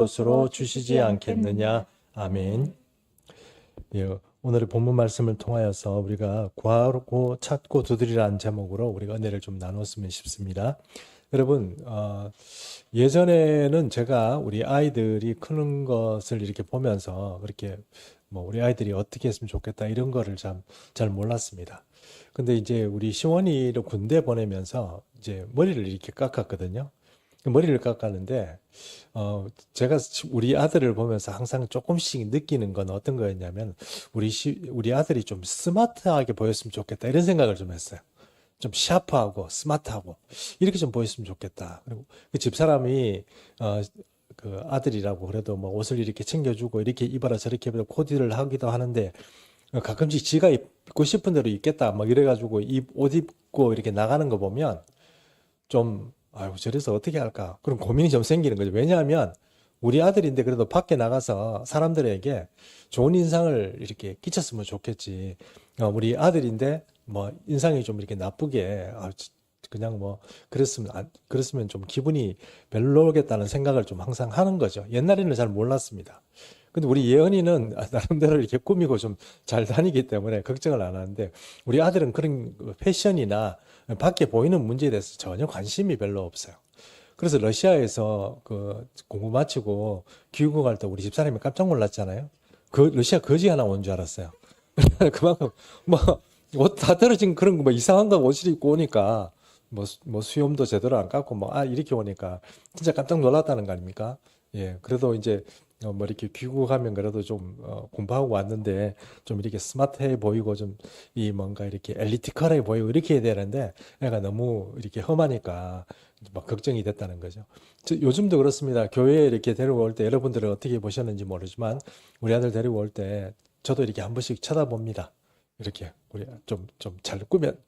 것으로 주시지 않겠느냐. 아멘. 예, 오늘의 본문 말씀을 통하여서 우리가 구하고 찾고 두드리라는 제목으로 우리가 은혜를 좀 나눴으면 싶습니다. 여러분, 예전에는 제가 우리 아이들이 크는 것을 이렇게 보면서 그렇게 뭐 우리 아이들이 어떻게 했으면 좋겠다 이런 거를 잘 몰랐습니다. 근데 이제 우리 시원이를 군대 보내면서 이제 머리를 이렇게 깎았거든요. 머리를 깎았는데, 제가 우리 아들을 보면서 항상 조금씩 느끼는 건 어떤 거였냐면, 우리 아들이 좀 스마트하게 보였으면 좋겠다. 이런 생각을 좀 했어요. 좀 샤프하고 스마트하고 이렇게 좀 보였으면 좋겠다. 그리고 그 집사람이 그 아들이라고 그래도 뭐 옷을 이렇게 챙겨주고 이렇게 입어라 저렇게 입어라 코디를 하기도 하는데 가끔씩 지가 입고 싶은 대로 입겠다 막 이래가지고 옷 입고 이렇게 나가는 거 보면 좀 아유 저래서 어떻게 할까 그런 고민이 좀 생기는 거죠. 왜냐하면 우리 아들인데 그래도 밖에 나가서 사람들에게 좋은 인상을 이렇게 끼쳤으면 좋겠지. 우리 아들인데 뭐 인상이 좀 이렇게 나쁘게 그냥 뭐 그랬으면 좀 기분이 별로겠다는 생각을 좀 항상 하는 거죠. 옛날에는 잘 몰랐습니다. 근데 우리 예언이는 나름대로 이렇게 꾸미고 좀 잘 다니기 때문에 걱정을 안 하는데 우리 아들은 그런 패션이나 밖에 보이는 문제에 대해서 전혀 관심이 별로 없어요. 그래서 러시아에서 그 공부 마치고 귀국할 때 우리 집사람이 깜짝 놀랐잖아요. 그 러시아 거지 하나 온 줄 알았어요. 그만큼 뭐 옷 다 떨어진 그런 거 뭐 이상한 거 옷을 입고 오니까 뭐 수염도 제대로 안 깎고 이렇게 오니까 진짜 깜짝 놀랐다는 거 아닙니까? 예, 그래도 이제 뭐 이렇게 귀국하면 그래도 좀 공부하고 왔는데 좀 이렇게 스마트해 보이고 좀 이 뭔가 이렇게 엘리티컬해 보이고 이렇게 해야 되는데 애가 너무 이렇게 험하니까 막 걱정이 됐다는 거죠. 요즘도 그렇습니다. 교회에 이렇게 데리고 올 때 여러분들은 어떻게 보셨는지 모르지만 우리 아들 데리고 올 때 저도 이렇게 한 번씩 쳐다봅니다. 이렇게 우리 좀 잘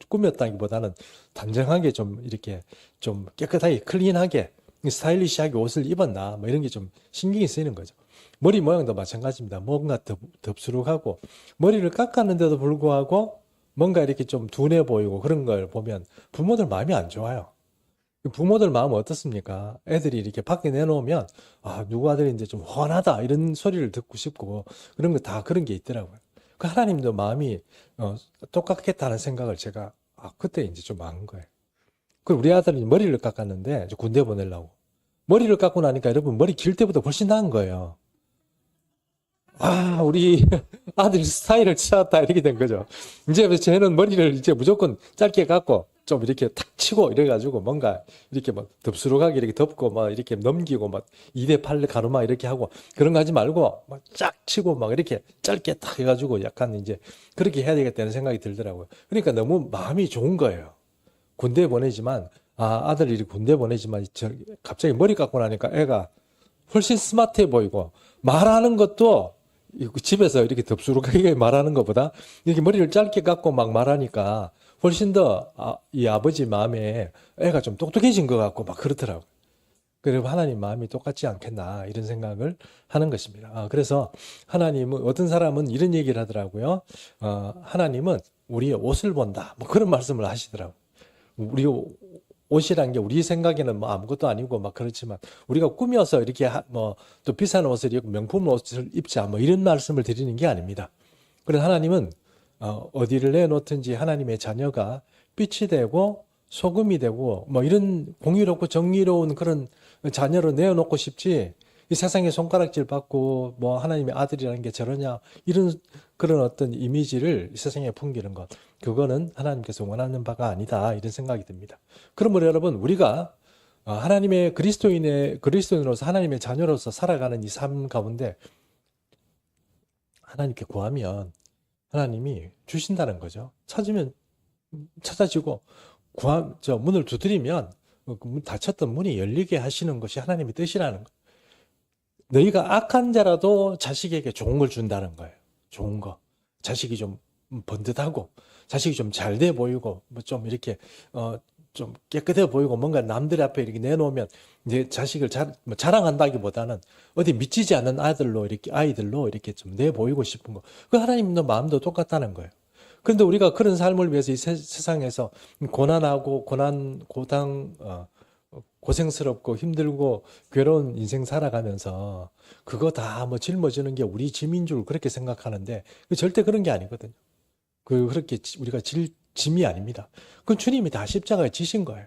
꾸몄다기보다는 단정하게 좀 이렇게 좀 깨끗하게 클린하게 스타일리시하게 옷을 입었나 뭐 이런 게 좀 신경이 쓰이는 거죠. 머리 모양도 마찬가지입니다. 뭔가 덥수룩하고 머리를 깎았는데도 불구하고 뭔가 이렇게 좀 둔해 보이고 그런 걸 보면 부모들 마음이 안 좋아요. 부모들 마음은 어떻습니까? 애들이 이렇게 밖에 내놓으면 누구 아들인데 좀 훤하다 이런 소리를 듣고 싶고 그런 거 다 그런 게 있더라고요. 그 하나님도 마음이 똑같겠다는 생각을 제가 그때 이제 좀 안 거예요. 그 우리 아들이 머리를 깎았는데 이제 군대 보내려고 머리를 깎고 나니까 여러분 머리 길 때보다 훨씬 나은 거예요. 우리 아들 스타일을 찾았다 이렇게 된 거죠. 이제 쟤는 머리를 이제 무조건 짧게 깎고 좀 이렇게 탁 치고 이래가지고 뭔가 이렇게 막 덥수룩하게 이렇게 덮고 막 이렇게 넘기고 막 2대 8 가르마 이렇게 하고 그런 거 하지 말고 막 쫙 치고 막 이렇게 짧게 탁 해가지고 약간 이제 그렇게 해야 되겠다는 생각이 들더라고요. 그러니까 너무 마음이 좋은 거예요. 군대 보내지만 아들이 군대 보내지만 갑자기 머리 깎고 나니까 애가 훨씬 스마트해 보이고 말하는 것도 집에서 이렇게 덥수룩하게 말하는 것보다 이렇게 머리를 짧게 깎고 막 말하니까 훨씬 더 이 아버지 마음에 애가 좀 똑똑해진 것 같고 막 그렇더라고요. 그리고 하나님 마음이 똑같지 않겠나 이런 생각을 하는 것입니다. 그래서 하나님은 어떤 사람은 이런 얘기를 하더라고요. 하나님은 우리의 옷을 본다. 뭐 그런 말씀을 하시더라고요. 우리 옷이란 게 우리 생각에는 뭐 아무것도 아니고 막 그렇지만 우리가 꾸며서 이렇게 뭐 또 비싼 옷을 입고 명품 옷을 입자 뭐 이런 말씀을 드리는 게 아닙니다. 그래서 하나님은 어디를 내놓든지 하나님의 자녀가 빛이 되고 소금이 되고 뭐 이런 공의롭고 정의로운 그런 자녀로 내어놓고 싶지 이 세상에 손가락질 받고 뭐 하나님의 아들이라는 게 저러냐 이런 그런 어떤 이미지를 이 세상에 풍기는 것 그거는 하나님께서 원하는 바가 아니다 이런 생각이 듭니다. 그러므로 여러분 우리가 하나님의 그리스도인으로서 하나님의 자녀로서 살아가는 이 삶 가운데 하나님께 구하면 하나님이 주신다는 거죠. 찾으면 찾아지고 문을 두드리면 닫혔던 문이 열리게 하시는 것이 하나님의 뜻이라는 거예요. 너희가 악한 자라도 자식에게 좋은 걸 준다는 거예요. 좋은 거. 자식이 좀 번듯하고 자식이 좀 잘 돼 보이고 뭐 좀 이렇게 좀 깨끗해 보이고 뭔가 남들 앞에 이렇게 내놓으면 내 자식을 자랑한다기보다는 어디 미치지 않는 아이들로 이렇게 좀 내 보이고 싶은 거. 그 하나님도 마음도 똑같다는 거예요. 그런데 우리가 그런 삶을 위해서 이 세상에서 고난하고 고당 고생스럽고 힘들고 괴로운 인생 살아가면서 그거 다 뭐 짊어지는 게 우리 짐인 줄 그렇게 생각하는데 절대 그런 게 아니거든요. 그렇게 우리가 짐이 아닙니다. 그건 주님이 다 십자가에 지신 거예요.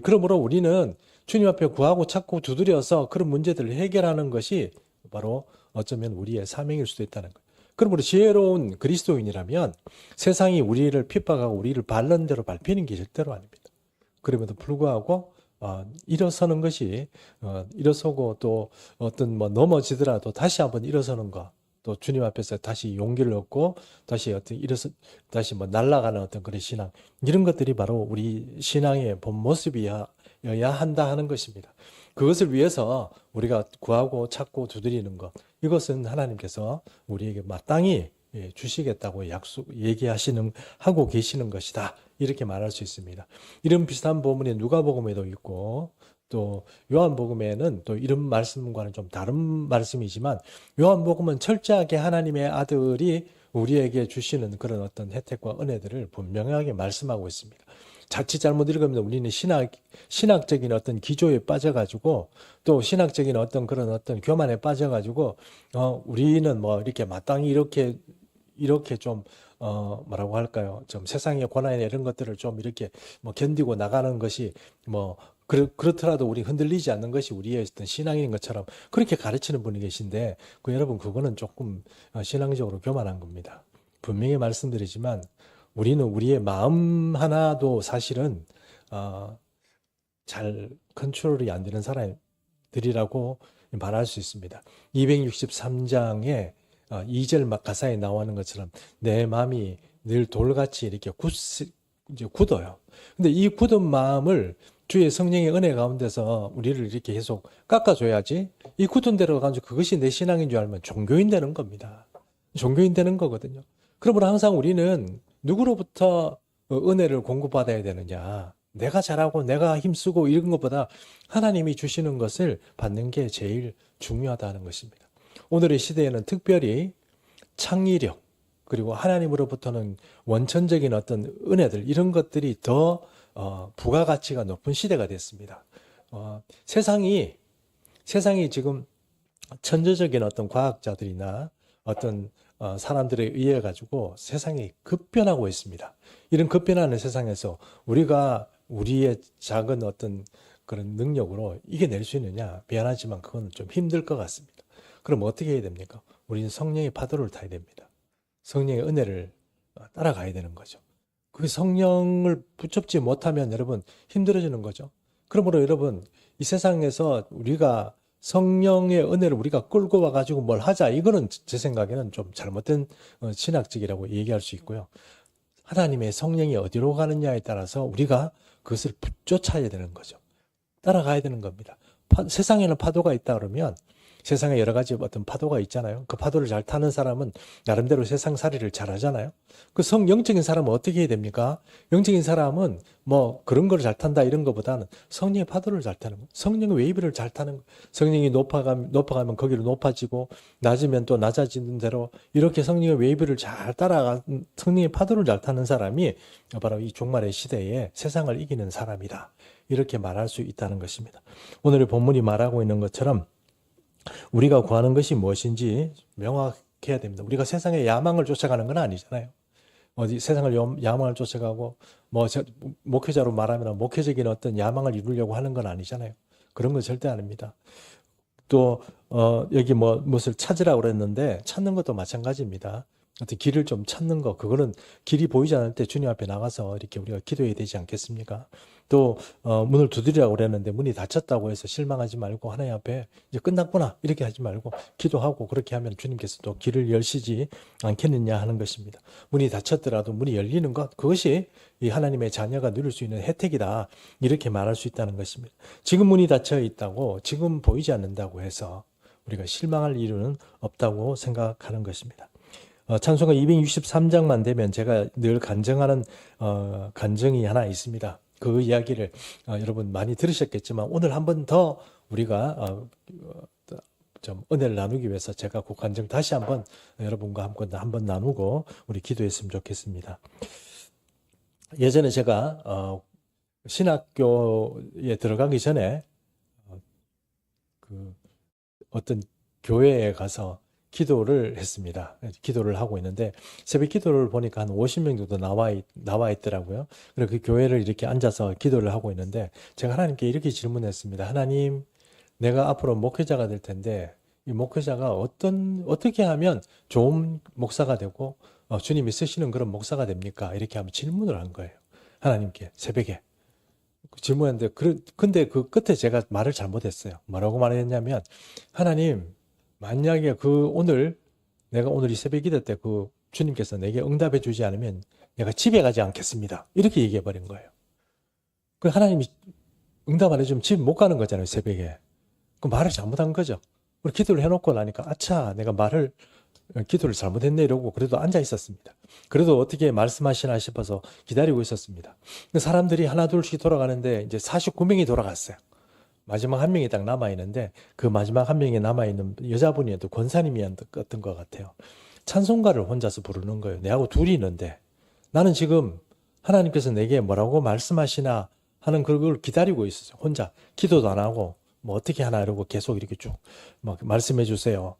그러므로 우리는 주님 앞에 구하고 찾고 두드려서 그런 문제들을 해결하는 것이 바로 어쩌면 우리의 사명일 수도 있다는 거예요. 그러므로 지혜로운 그리스도인이라면 세상이 우리를 핍박하고 우리를 바른 대로 밟히는 게 절대로 아닙니다. 그럼에도 불구하고 일어서는 것이 일어서고 또 어떤 뭐 넘어지더라도 다시 한번 일어서는 것, 또 주님 앞에서 다시 용기를 얻고 다시 다시 뭐 날아가는 어떤 그런 신앙, 이런 것들이 바로 우리 신앙의 본 모습이어야 한다 하는 것입니다. 그것을 위해서 우리가 구하고 찾고 두드리는 것, 이것은 하나님께서 우리에게 마땅히 주시겠다고 하고 계시는 것이다. 이렇게 말할 수 있습니다. 이런 비슷한 본문이 누가복음에도 있고 또 요한복음에는 또 이런 말씀과는 좀 다른 말씀이지만 요한복음은 철저하게 하나님의 아들이 우리에게 주시는 그런 어떤 혜택과 은혜들을 분명하게 말씀하고 있습니다. 자칫 잘못 읽으면 우리는 신학적인 어떤 기조에 빠져가지고 또 신학적인 어떤 그런 어떤 교만에 빠져가지고 우리는 뭐 이렇게 마땅히 이렇게 좀 뭐라고 할까요? 좀 세상의 고난이나 이런 것들을 좀 이렇게 뭐 견디고 나가는 것이 뭐 그렇더라도 우리 흔들리지 않는 것이 우리의 어떤 신앙인 것처럼 그렇게 가르치는 분이 계신데 여러분 그거는 조금 신앙적으로 교만한 겁니다. 분명히 말씀드리지만 우리는 우리의 마음 하나도 사실은 잘 컨트롤이 안 되는 사람들이라고 말할 수 있습니다. 263장에 2절 가사에 나오는 것처럼 내 마음이 늘 돌같이 이렇게 이제 굳어요. 근데 이 굳은 마음을 주의 성령의 은혜 가운데서 우리를 이렇게 계속 깎아줘야지 이 굳은 대로 가지고 그것이 내 신앙인 줄 알면 종교인 되는 겁니다. 종교인 되는 거거든요. 그러므로 항상 우리는 누구로부터 은혜를 공급받아야 되느냐. 내가 잘하고 내가 힘쓰고 이런 것보다 하나님이 주시는 것을 받는 게 제일 중요하다는 것입니다. 오늘의 시대에는 특별히 창의력 그리고 하나님으로부터는 원천적인 어떤 은혜들 이런 것들이 더 부가가치가 높은 시대가 됐습니다. 세상이 지금 천재적인 어떤 과학자들이나 어떤 사람들에 의해 가지고 세상이 급변하고 있습니다. 이런 급변하는 세상에서 우리가 우리의 작은 어떤 그런 능력으로 이겨낼 수 있느냐? 미안하지만 그건 좀 힘들 것 같습니다. 그럼 어떻게 해야 됩니까? 우리는 성령의 파도를 타야 됩니다. 성령의 은혜를 따라가야 되는 거죠. 그 성령을 붙잡지 못하면 여러분 힘들어지는 거죠. 그러므로 여러분 이 세상에서 우리가 성령의 은혜를 우리가 끌고 와가지고 뭘 하자. 이거는 제 생각에는 좀 잘못된 신학적이라고 얘기할 수 있고요. 하나님의 성령이 어디로 가느냐에 따라서 우리가 그것을 쫓아야 되는 거죠. 따라가야 되는 겁니다. 세상에는 파도가 있다 그러면 세상에 여러 가지 어떤 파도가 있잖아요. 그 파도를 잘 타는 사람은 나름대로 세상살이를 잘 하잖아요. 영적인 사람은 어떻게 해야 됩니까? 영적인 사람은 뭐 그런 걸 잘 탄다 이런 것보다는 성령의 파도를 잘 타는 거예요. 성령의 웨이브를 잘 타는 거예요. 성령이 높아가면 거기로 높아지고 낮으면 또 낮아지는 대로 이렇게 성령의 웨이브를 잘 따라가는 성령의 파도를 잘 타는 사람이 바로 이 종말의 시대에 세상을 이기는 사람이다. 이렇게 말할 수 있다는 것입니다. 오늘의 본문이 말하고 있는 것처럼 우리가 구하는 것이 무엇인지 명확해야 됩니다. 우리가 세상의 야망을 쫓아가는 건 아니잖아요. 어디 세상을 야망을 쫓아가고 목회자로 말하면 목회적인 어떤 야망을 이루려고 하는 건 아니잖아요. 그런 건 절대 아닙니다. 또 여기 무엇을 찾으라고 그랬는데 찾는 것도 마찬가지입니다. 어떤 길을 좀 찾는 거, 그거는 길이 보이지 않을 때 주님 앞에 나가서 이렇게 우리가 기도해야 되지 않겠습니까? 또 문을 두드리라고 그랬는데 문이 닫혔다고 해서 실망하지 말고 하나님 앞에 이제 끝났구나 이렇게 하지 말고 기도하고 그렇게 하면 주님께서 또 길을 열시지 않겠느냐 하는 것입니다. 문이 닫혔더라도 문이 열리는 것, 그것이 이 하나님의 자녀가 누릴 수 있는 혜택이다 이렇게 말할 수 있다는 것입니다. 지금 문이 닫혀 있다고 지금 보이지 않는다고 해서 우리가 실망할 이유는 없다고 생각하는 것입니다. 찬송가 263장만 되면 제가 늘 간증하는 간증이 하나 있습니다. 그 이야기를 여러분 많이 들으셨겠지만 오늘 한 번 더 우리가 좀 은혜를 나누기 위해서 제가 그 간증 다시 한번 여러분과 한번 나누고 우리 기도했으면 좋겠습니다. 예전에 제가 신학교에 들어가기 전에 어, 그 어떤 교회에 가서 기도를 했습니다. 기도를 하고 있는데 새벽 기도를 보니까 한 50명 정도 나와 있더라고요. 그래서 그 교회를 이렇게 앉아서 기도를 하고 있는데 제가 하나님께 이렇게 질문했습니다. 하나님, 내가 앞으로 목회자가 될 텐데 이 목회자가 어떻게 하면 좋은 목사가 되고 주님이 쓰시는 그런 목사가 됩니까? 이렇게 한번 질문을 한 거예요. 하나님께 새벽에. 질문했는데 근데 그 끝에 제가 말을 잘못했어요. 뭐라고 말했냐면 하나님, 만약에 내가 오늘 이 새벽 기도 때 그 주님께서 내게 응답해 주지 않으면 내가 집에 가지 않겠습니다. 이렇게 얘기해 버린 거예요. 그 하나님이 응답 안 해주면 집 못 가는 거잖아요, 새벽에. 그 말을 잘못한 거죠. 그리고 기도를 해놓고 나니까 아차, 내가 기도를 잘못했네 이러고 그래도 앉아 있었습니다. 그래도 어떻게 말씀하시나 싶어서 기다리고 있었습니다. 사람들이 하나 둘씩 돌아가는데 이제 49명이 돌아갔어요. 마지막 한 명이 딱 남아있는데 그 마지막 한 명이 남아있는 여자분이어도 권사님이었던 것 같아요. 찬송가를 혼자서 부르는 거예요. 내하고 둘이 있는데 나는 지금 하나님께서 내게 뭐라고 말씀하시나 하는 그걸 기다리고 있었어요. 혼자 기도도 안 하고 뭐 어떻게 하나 이러고 계속 이렇게 쭉 막 말씀해 주세요.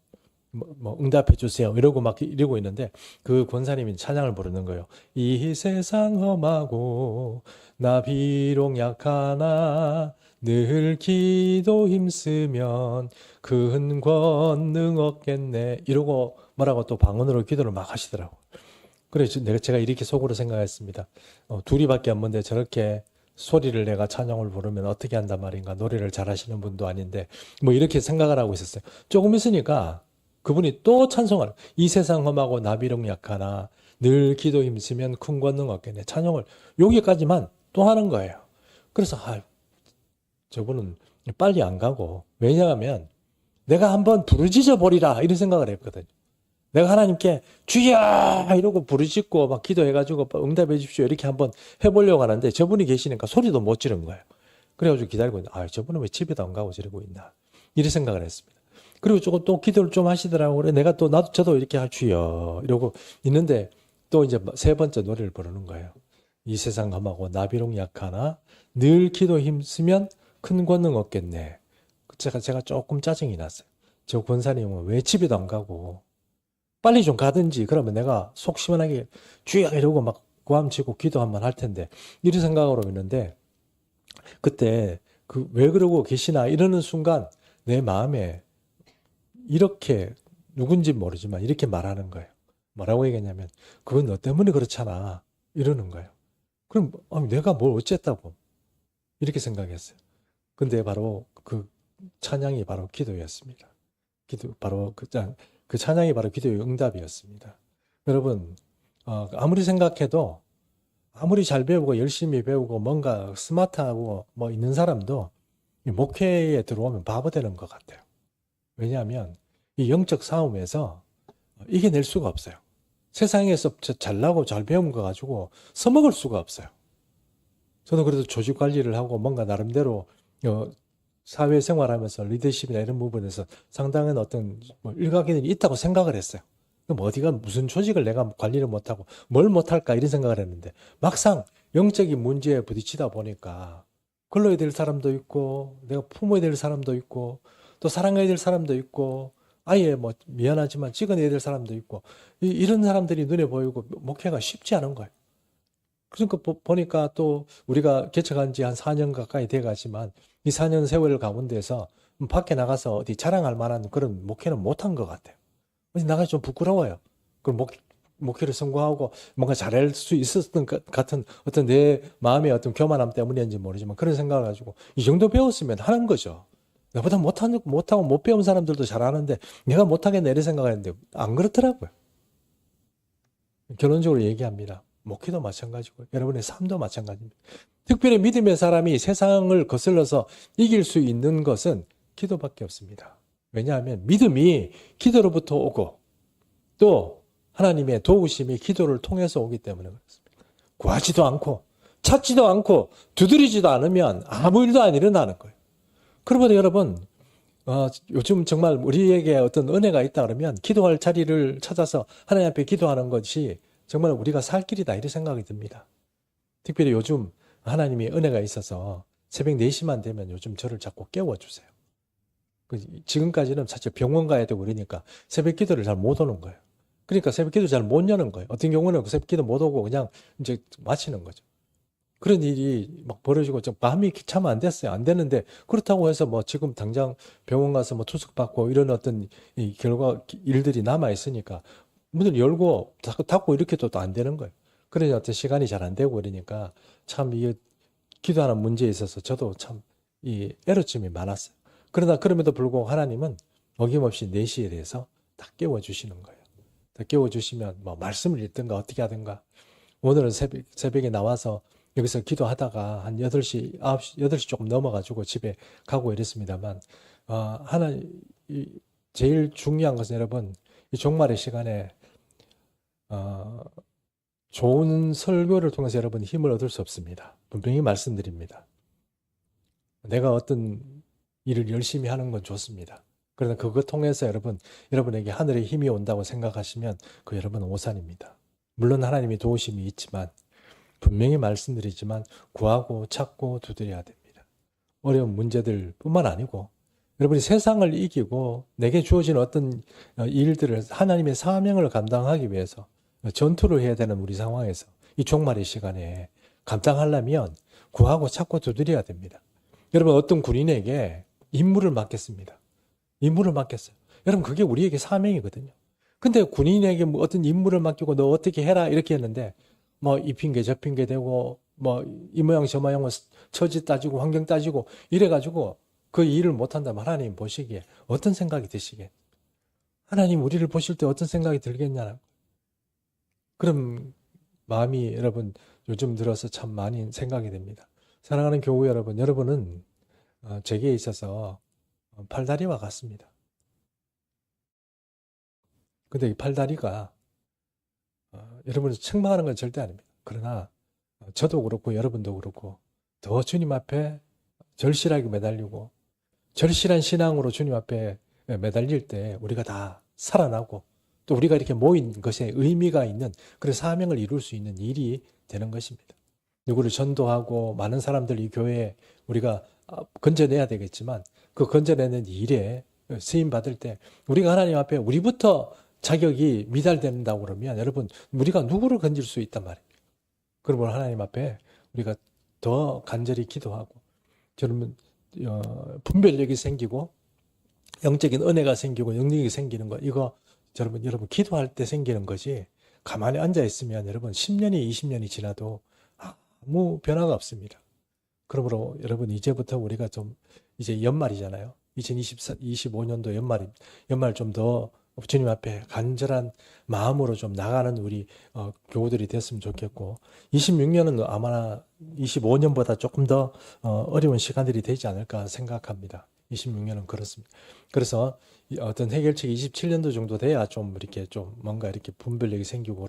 뭐 응답해 주세요. 이러고 막 이러고 있는데 그 권사님이 찬양을 부르는 거예요. 이 세상 험하고 나 비록 약하나 늘 기도 힘쓰면 큰 권능 얻겠네. 이러고 말하고 또 방언으로 기도를 막 하시더라고. 그래서 제가 이렇게 속으로 생각했습니다. 둘이밖에 없는데 저렇게 소리를 내가 찬양을 부르면 어떻게 한단 말인가. 노래를 잘하시는 분도 아닌데 뭐 이렇게 생각을 하고 있었어요. 조금 있으니까 그분이 또 찬송을 이 세상 험하고 나 비록 약하나 늘 기도 힘쓰면 큰 권능 얻겠네. 찬양을 여기까지만 또 하는 거예요. 그래서 저분은 빨리 안 가고 왜냐하면 내가 한번 부르짖어 버리라 이런 생각을 했거든요. 내가 하나님께 주여 이러고 부르짖고 막 기도해가지고 응답해 주십시오 이렇게 한번 해보려고 하는데 저분이 계시니까 소리도 못 지른 거예요. 그래가지고 기다리고 있는데 저분은 왜 집에도 안 가고 저러고 있나 이런 생각을 했습니다. 그리고 조금 또 기도를 좀 하시더라고요. 그래 내가 또 저도 이렇게 주여 이러고 있는데 또 이제 세 번째 노래를 부르는 거예요. 이 세상 험하고 나 비록 약하나 늘 기도 힘쓰면 큰 권능 얻겠네. 제가 조금 짜증이 났어요. 저 권사님은 왜 집에도 안 가고 빨리 좀 가든지 그러면 내가 속 시원하게 주여 이러고 막 고함치고 기도 한번 할 텐데 이런 생각으로 있는데 그때 왜 그러고 계시나 이러는 순간 내 마음에 이렇게 누군지 모르지만 이렇게 말하는 거예요. 뭐라고 얘기했냐면 그건 너 때문에 그렇잖아 이러는 거예요. 그럼 내가 뭘 어쨌다고 이렇게 생각했어요. 근데 바로 그 찬양이 바로 기도였습니다. 바로 그 찬양이 바로 기도의 응답이었습니다. 여러분, 아무리 생각해도 아무리 잘 배우고 열심히 배우고 뭔가 스마트하고 뭐 있는 사람도 이 목회에 들어오면 바보 되는 것 같아요. 왜냐하면 이 영적 싸움에서 이겨낼 수가 없어요. 세상에서 잘나고 잘 배운 거 가지고 써먹을 수가 없어요. 저는 그래도 조직 관리를 하고 뭔가 나름대로 사회생활하면서 리더십이나 이런 부분에서 상당한 어떤 일각견이 있다고 생각을 했어요. 그럼 어디가 무슨 조직을 내가 관리를 못하고 뭘 못할까 이런 생각을 했는데 막상 영적인 문제에 부딪히다 보니까 걸러야 될 사람도 있고 내가 품어야 될 사람도 있고 또 사랑해야 될 사람도 있고 아예 뭐 미안하지만 찍어내야 될 사람도 있고 이런 사람들이 눈에 보이고 목회가 쉽지 않은 거예요. 그러니까 보니까 또 우리가 개척한 지 한 4년 가까이 돼가지만 이 4년 세월 가운데서 밖에 나가서 어디 자랑할 만한 그런 목회는 못한 것 같아요. 어디 나가서 좀 부끄러워요. 그럼 목회를 성공하고 뭔가 잘할 수 있었던 것 같은 어떤 내 마음의 어떤 교만함 때문인지 모르지만 그런 생각을 가지고 이 정도 배웠으면 하는 거죠. 나보다 못하고 못 배운 사람들도 잘하는데 내가 못하겠네 이런 생각을 했는데 안 그렇더라고요. 결론적으로 얘기합니다. 목회도 마찬가지고 여러분의 삶도 마찬가지입니다. 특별히 믿음의 사람이 세상을 거슬러서 이길 수 있는 것은 기도밖에 없습니다. 왜냐하면 믿음이 기도로부터 오고 또 하나님의 도우심이 기도를 통해서 오기 때문에 그렇습니다. 구하지도 않고 찾지도 않고 두드리지도 않으면 아무 일도 안 일어나는 거예요. 그러므로 여러분 요즘 정말 우리에게 어떤 은혜가 있다 그러면 기도할 자리를 찾아서 하나님 앞에 기도하는 것이 정말 우리가 살 길이다 이런 생각이 듭니다. 특별히 요즘 하나님의 은혜가 있어서 새벽 4시만 되면 요즘 저를 자꾸 깨워주세요. 지금까지는 사실 병원 가야 되고 그러니까 새벽 기도를 잘 못 오는 거예요. 그러니까 새벽 기도 잘 못 여는 거예요. 어떤 경우는 새벽 기도 못 오고 그냥 이제 마치는 거죠. 그런 일이 막 벌어지고 좀 마음이 참 안 됐어요. 안 되는데 그렇다고 해서 뭐 지금 당장 병원 가서 뭐 투석받고 이런 어떤 이 결과 일들이 남아 있으니까 문을 열고 닫고 이렇게 또 안 되는 거예요. 그러니 어떤 시간이 잘 안 되고 이러니까 참 이게 기도하는 문제에 있어서 저도 참 이 애로점이 많았어요. 그러나 그럼에도 불구하고 하나님은 어김없이 4시에 대해서 다 깨워주시는 거예요. 다 깨워주시면 뭐 말씀을 읽든가 어떻게 하든가 오늘은 새벽에 나와서 여기서 기도하다가 한 8시, 9시, 8시 조금 넘어가지고 집에 가고 이랬습니다만 제일 중요한 것은 여러분 이 종말의 시간에 좋은 설교를 통해서 여러분 힘을 얻을 수 없습니다. 분명히 말씀드립니다. 내가 어떤 일을 열심히 하는 건 좋습니다. 그러나 그거 통해서 여러분에게 하늘의 힘이 온다고 생각하시면 그 여러분은 오산입니다. 물론 하나님이 도우심이 있지만 분명히 말씀드리지만 구하고 찾고 두드려야 됩니다. 어려운 문제들 뿐만 아니고 여러분이 세상을 이기고 내게 주어진 어떤 일들을 하나님의 사명을 감당하기 위해서 전투를 해야 되는 우리 상황에서 이 종말의 시간에 감당하려면 구하고 찾고 두드려야 됩니다. 여러분 어떤 군인에게 임무를 맡겼습니다. 임무를 맡겼어요. 여러분 그게 우리에게 사명이거든요. 근데 군인에게 뭐 어떤 임무를 맡기고 너 어떻게 해라 이렇게 했는데 뭐 이 핑계 저 핑계 대고 뭐 이 모양 저 모양 처지 따지고 환경 따지고 이래가지고 그 일을 못한다면 하나님 보시기에 어떤 생각이 드시겠? 하나님 우리를 보실 때 어떤 생각이 들겠냐는 그런 마음이 여러분 요즘 들어서 참 많이 생각이 됩니다. 사랑하는 교우 여러분, 여러분은 제게 있어서 팔다리와 같습니다. 근데 이 팔다리가 여러분을 책망하는 건 절대 아닙니다. 그러나 저도 그렇고 여러분도 그렇고 더 주님 앞에 절실하게 매달리고 절실한 신앙으로 주님 앞에 매달릴 때 우리가 다 살아나고 또 우리가 이렇게 모인 것에 의미가 있는 그런 사명을 이룰 수 있는 일이 되는 것입니다. 누구를 전도하고 많은 사람들 이 교회에 우리가 건져내야 되겠지만 그 건져내는 일에 쓰임 받을 때 우리가 하나님 앞에 우리부터 자격이 미달된다고 그러면 여러분 우리가 누구를 건질 수 있단 말입니다. 그러면 하나님 앞에 우리가 더 간절히 기도하고 여러분 분별력이 생기고 영적인 은혜가 생기고 영역이 생기는 거 이거 여러분 기도할 때 생기는 것이 가만히 앉아 있으면 여러분 10년이 20년이 지나도 아무 변화가 없습니다. 그러므로 여러분 이제부터 우리가 좀 이제 연말이잖아요. 2025년도 연말 좀 더 주님 앞에 간절한 마음으로 좀 나가는 우리 교우들이 됐으면 좋겠고 26년은 아마 25년보다 조금 더 어려운 시간들이 되지 않을까 생각합니다. 26년은 그렇습니다. 그래서 어떤 해결책이 27년도 정도 돼야 좀 이렇게 좀 뭔가 이렇게 분별력이 생기고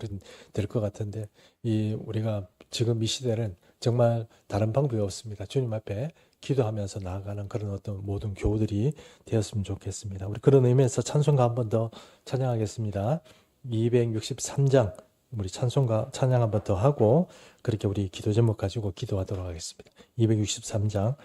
될 것 같은데 우리가 지금 이 시대는 정말 다른 방법이 없습니다. 주님 앞에 기도하면서 나아가는 그런 어떤 모든 교우들이 되었으면 좋겠습니다. 우리 그런 의미에서 찬송가 한 번 더 찬양하겠습니다. 263장 우리 찬송가 찬양 한 번 더 하고 그렇게 우리 기도 제목 가지고 기도하도록 하겠습니다. 263장